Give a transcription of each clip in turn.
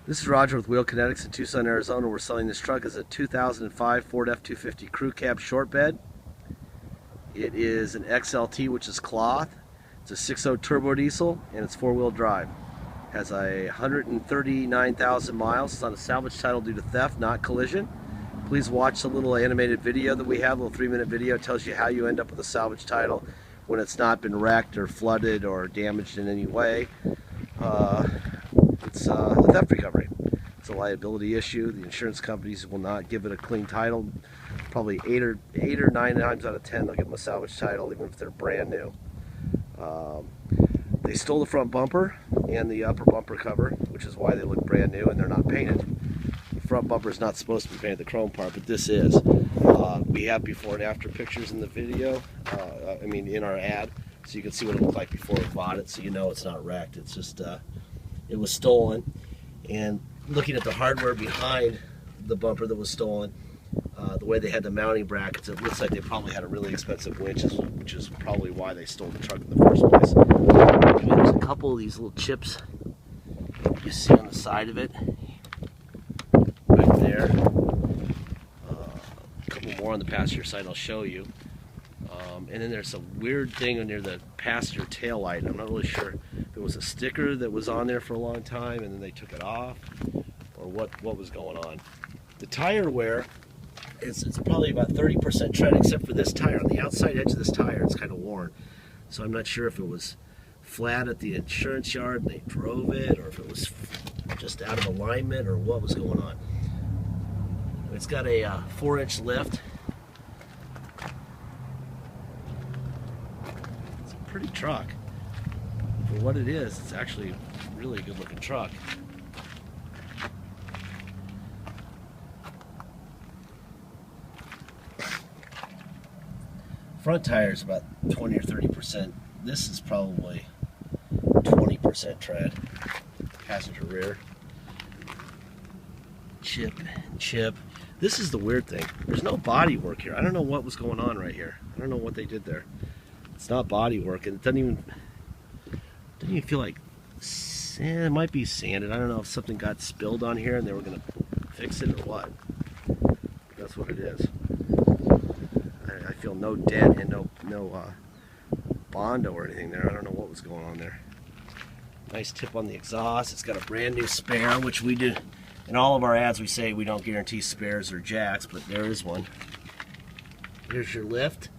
This is Roger with Wheel Kinetics in Tucson, Arizona. We're selling this truck as a 2005 Ford F250 Crew Cab Short Bed. It is an XLT, which is cloth. It's a 6.0 turbo diesel, and it's four-wheel drive. Has 139,000 miles. It's on a salvage title due to theft, not collision. Please watch the little animated video that we have, a little 3-minute video. It tells you how you end up with a salvage title when it's not been wrecked or flooded or damaged in any way. It's a theft recovery. It's a liability issue. The insurance companies will not give it a clean title. Probably 8 or 9 times out of 10 they'll give them a salvage title, even if they're brand new. They stole the front bumper and the upper bumper cover, which is why they look brand new and they're not painted. The front bumper is not supposed to be painted, the chrome part, but this is. We have before and after pictures in the video, in our ad, so you can see what it looked like before we bought it, so you know it's not wrecked. It's just, it was stolen. And looking at the hardware behind the bumper that was stolen, the way they had the mounting brackets, it looks like they probably had a really expensive winch, which is probably why they stole the truck in the first place. There's a couple of these little chips you see on the side of it, right there. A couple more on the passenger side I'll show you. And then there's a weird thing near the passenger tail light. I'm not really sure if it was a sticker that was on there for a long time and then they took it off, or what was going on. The tire wear, it's probably about 30% tread, except for this tire. On the outside edge of this tire, it's kind of worn. So I'm not sure if it was flat at the insurance yard and they drove it, or if it was just out of alignment, or what was going on. It's got a 4-inch lift. It's a pretty truck. For what it is, it's actually really a good looking truck. Front tire is about 20 or 30%. This is probably 20% tread. Passenger rear. Chip. This is the weird thing. There's no body work here. I don't know what was going on right here. I don't know what they did there. It's not body work, and it doesn't even feel like sand. It might be sanded. I don't know if something got spilled on here and they were going to fix it or what. That's what it is. I feel no dent and no Bondo or anything there. I don't know what was going on there. Nice tip on the exhaust. It's got a brand new spare, which we do. In all of our ads we say we don't guarantee spares or jacks, but there is one. Here's your lift.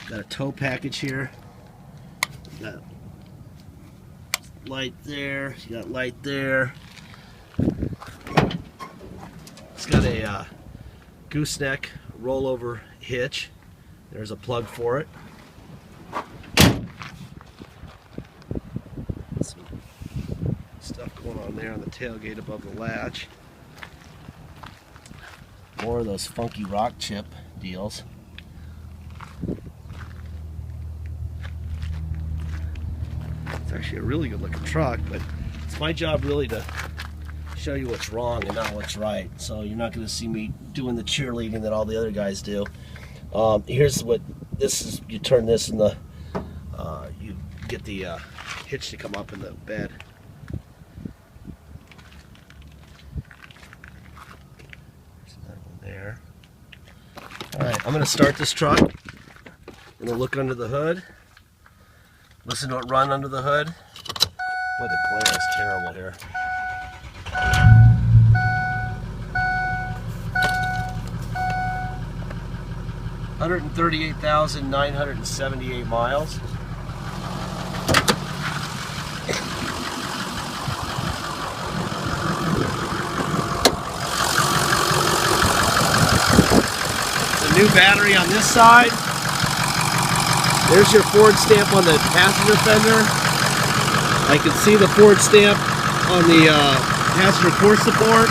Got a tow package here. You got light there. You got light there. It's got a gooseneck rollover hitch. There's a plug for it. Some stuff going on there on the tailgate above the latch. More of those funky rock chip deals. It's actually a really good looking truck, but it's my job really to show you what's wrong and not what's right. So you're not going to see me doing the cheerleading that all the other guys do. Here's what this is. You turn this and you get the hitch to come up in the bed. There's another one there. Alright, I'm going to start this truck. I'm going to look under the hood. Listen to it run under the hood. Boy, the glare is terrible here. $138,978 miles. It's a new battery on this side. There's your Ford stamp on the passenger fender. I can see the Ford stamp on the passenger core support.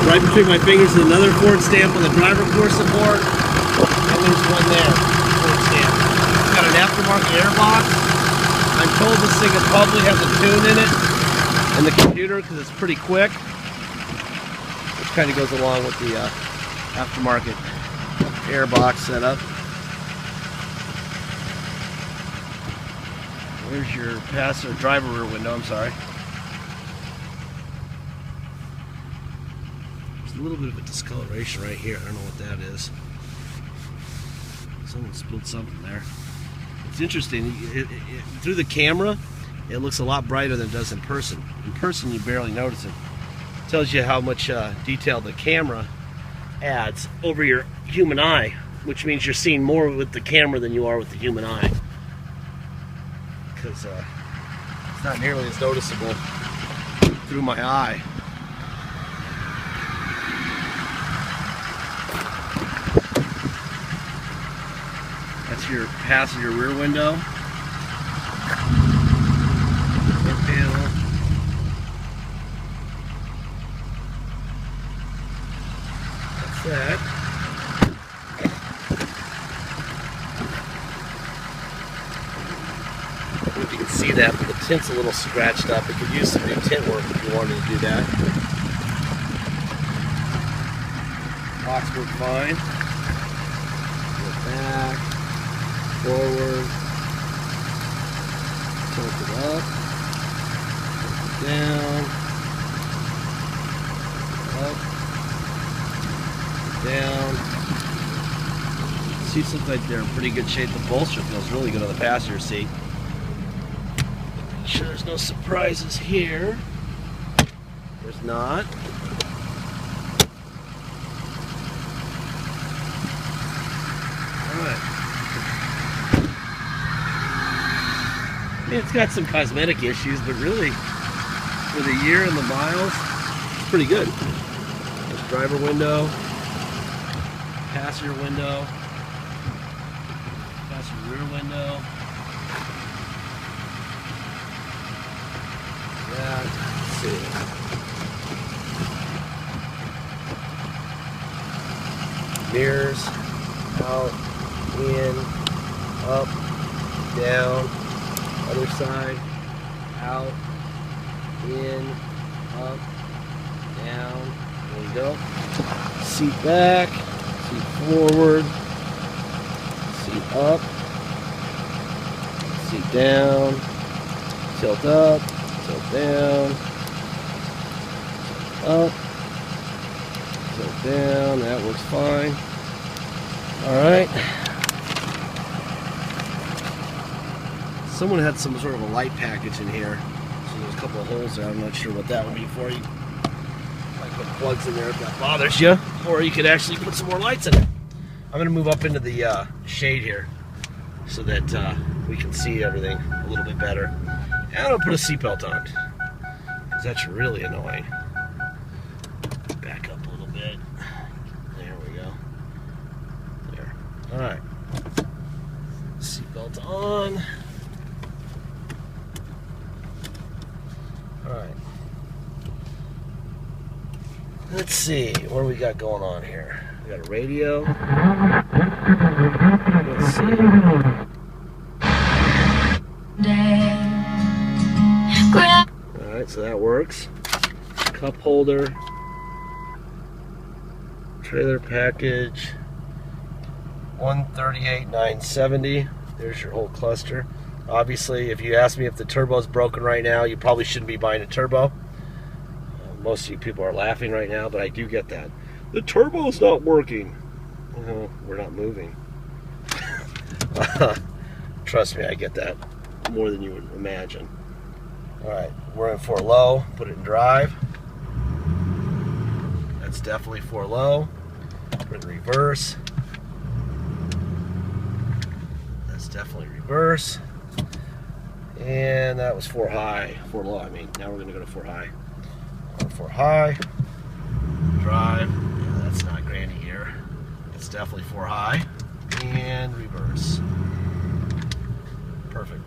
Right between my fingers is another Ford stamp on the driver core support. And there's one there, Ford stamp. It's got an aftermarket airbox. I'm told this thing probably has a tune in it in the computer because it's pretty quick, which kind of goes along with the aftermarket airbox setup. There's your passenger driver rear window, I'm sorry. There's a little bit of a discoloration right here. I don't know what that is. Someone spilled something there. It's interesting. Through the camera, it looks a lot brighter than it does in person. In person, you barely notice it. It tells you how much detail the camera adds over your human eye, which means you're seeing more with the camera than you are with the human eye. Because it's not nearly as noticeable through my eye. That's your passenger rear window. Door panel. That's that. I don't know if you can see that, but the tint's a little scratched up. It could use some new tint work if you wanted to do that. Locks work fine. Go back, forward, tilt it up, tilt it down, up, down. Seats look like they're in pretty good shape. The bolster feels really good on the passenger seat. Make sure there's no surprises here. There's not. Alright. I mean, it's got some cosmetic issues, but really, for the year and the miles, it's pretty good. There's driver window, passenger window, passenger rear window. Yeah, let's see. Mirrors, out, in, up, down, other side, out, in, up, down. There you go. Seat back, seat forward, seat up, seat down, tilt up, tilt down, up, tilt down. That works fine. Alright. Someone had some sort of a light package in here. So there's a couple of holes there. I'm not sure what that would be for. You might put plugs in there if that bothers you. Or you could actually put some more lights in it. I'm going to move up into the shade here so that we can see everything a little bit better. And I'm going to put a seatbelt on, because that's really annoying. Back up a little bit. There we go. There. Alright. Seatbelt on. Alright. Let's see, what do we got going on here? We got a radio. Let's see. Alright, so that works. Cup holder. Trailer package. 138,970. There's your whole cluster. Obviously, if you ask me if the turbo's broken right now, you probably shouldn't be buying a turbo. Most of you people are laughing right now, but I do get that. The turbo's not working. No, we're not moving. Trust me, I get that more than you would imagine. Alright, we're in 4 low. Put it in drive. That's definitely 4 low. Put it in reverse. That's definitely reverse. And that was 4 high. 4 low, I mean. Now we're going to go to 4 high. 4 high. Drive. Yeah, that's not granny here. It's definitely 4 high. And reverse. Perfect.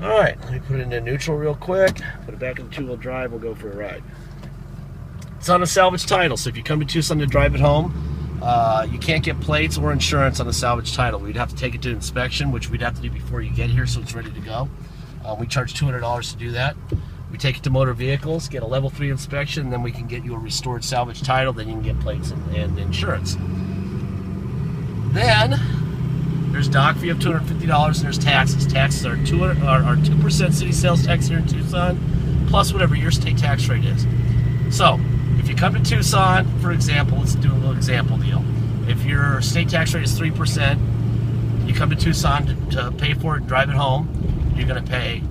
Alright, let me put it into neutral real quick. Put it back in 2-wheel drive. We'll go for a ride. It's on a salvage title, so if you come to Tucson to drive it home, you can't get plates or insurance on a salvage title. We'd have to take it to inspection, which we'd have to do before you get here so it's ready to go. We charge $200 to do that. We take it to motor vehicles, get a level 3 inspection, and then we can get you a restored salvage title. Then you can get plates and insurance. Then There's dock fee of $250, and there's taxes. Taxes are 2% city sales tax here in Tucson, plus whatever your state tax rate is. So, if you come to Tucson, for example, let's do a little example deal. If your state tax rate is 3%, you come to Tucson to pay for it and drive it home, you're going to pay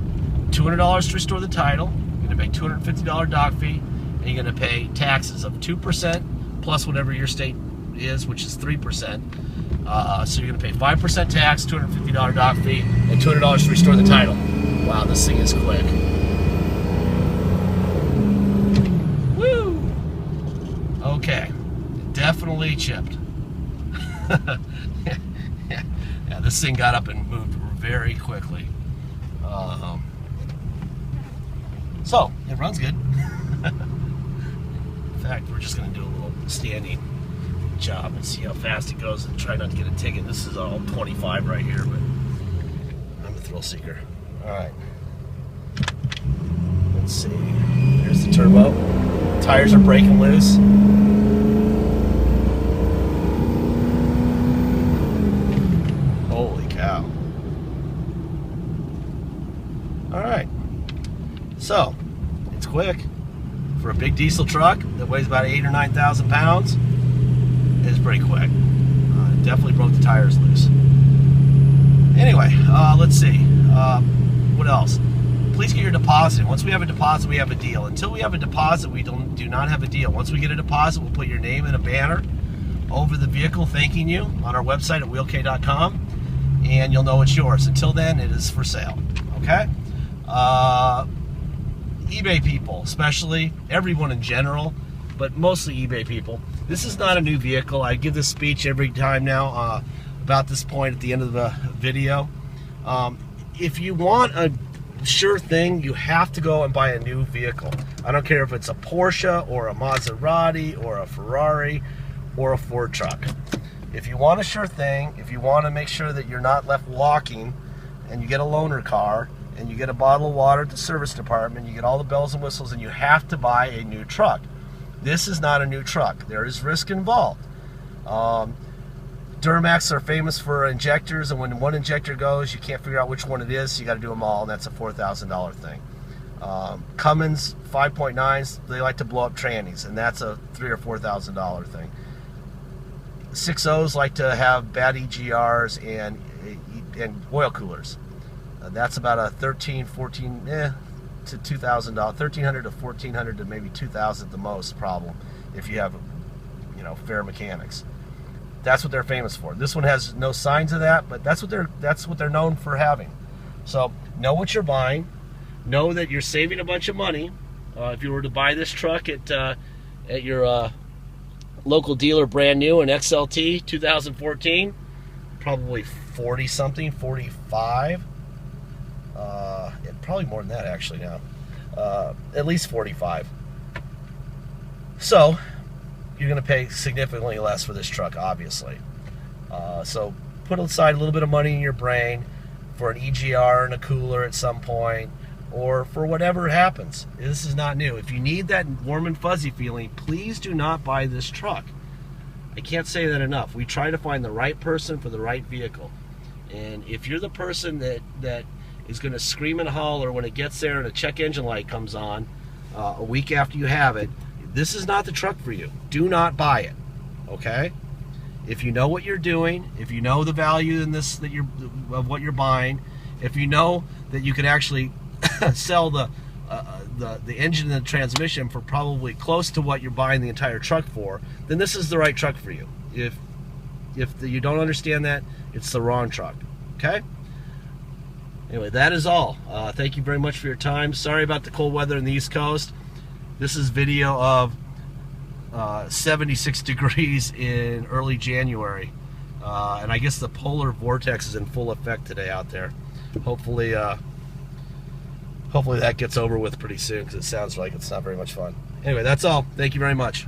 $200 to restore the title, you're going to pay $250 dock fee, and you're going to pay taxes of 2% plus whatever your state is, which is 3%. So you're going to pay 5% tax, $250 dock fee, and $200 to restore the title. Wow, this thing is quick. Woo! Okay, definitely chipped. Yeah, this thing got up and moved very quickly. So, it runs good. In fact, we're just going to do a little standing job and see how fast it goes and try not to get a ticket. This is all 25 right here, but I'm a thrill seeker. Alright. Let's see. There's the turbo. Tires are breaking loose. Holy cow. Alright. So, it's quick. For a big diesel truck that weighs about 8,000 or 9,000 pounds, it's pretty quick. Definitely broke the tires loose. Anyway, let's see. What else? Please get your deposit. Once we have a deposit, we have a deal. Until we have a deposit, we do not have a deal. Once we get a deposit, we'll put your name in a banner over the vehicle thanking you on our website at wheelk.com, and you'll know it's yours. Until then, it is for sale. Okay? eBay people, especially, everyone in general, but mostly eBay people. This is not a new vehicle. I give this speech every time now about this point at the end of the video. If you want a sure thing, you have to go and buy a new vehicle. I don't care if it's a Porsche or a Maserati or a Ferrari or a Ford truck. If you want a sure thing, if you want to make sure that you're not left walking and you get a loaner car and you get a bottle of water at the service department, you get all the bells and whistles, and you have to buy a new truck. This is not a new truck. There is risk involved. Duramax are famous for injectors, and when one injector goes, you can't figure out which one it is, so you got to do them all, and that's a $4,000 thing. Cummins 5.9s, they like to blow up trannies, and that's a $3,000 or $4,000 thing. 6.0s like to have bad EGRs and oil coolers. That's about a $1,300, $1,400 to $2,000, $1,300 to $1,400 to maybe $2,000 at the most problem if you have, fair mechanics. That's what they're famous for. This one has no signs of that, but that's what they're known for having. So know what you're buying. Know that you're saving a bunch of money. If you were to buy this truck at your local dealer, brand new, an XLT 2014, probably 40 something, 45. Probably more than that actually now. At least 45. So you're going to pay significantly less for this truck, obviously. So put aside a little bit of money in your brain for an EGR and a cooler at some point, or for whatever happens. This is not new. If you need that warm and fuzzy feeling, please do not buy this truck. I can't say that enough. We try to find the right person for the right vehicle. And if you're the person that is going to scream and holler when it gets there and a check engine light comes on a week after you have it, this is not the truck for you. Do not buy it, okay? If you know what you're doing, if you know the value in this of what you're buying, if you know that you could actually sell the engine and the transmission for probably close to what you're buying the entire truck for, then this is the right truck for you. If you don't understand that, it's the wrong truck, okay? Anyway, that is all. Thank you very much for your time. Sorry about the cold weather in the East Coast. This is video of 76 degrees in early January. And I guess the polar vortex is in full effect today out there. Hopefully that gets over with pretty soon, because it sounds like it's not very much fun. Anyway, that's all. Thank you very much.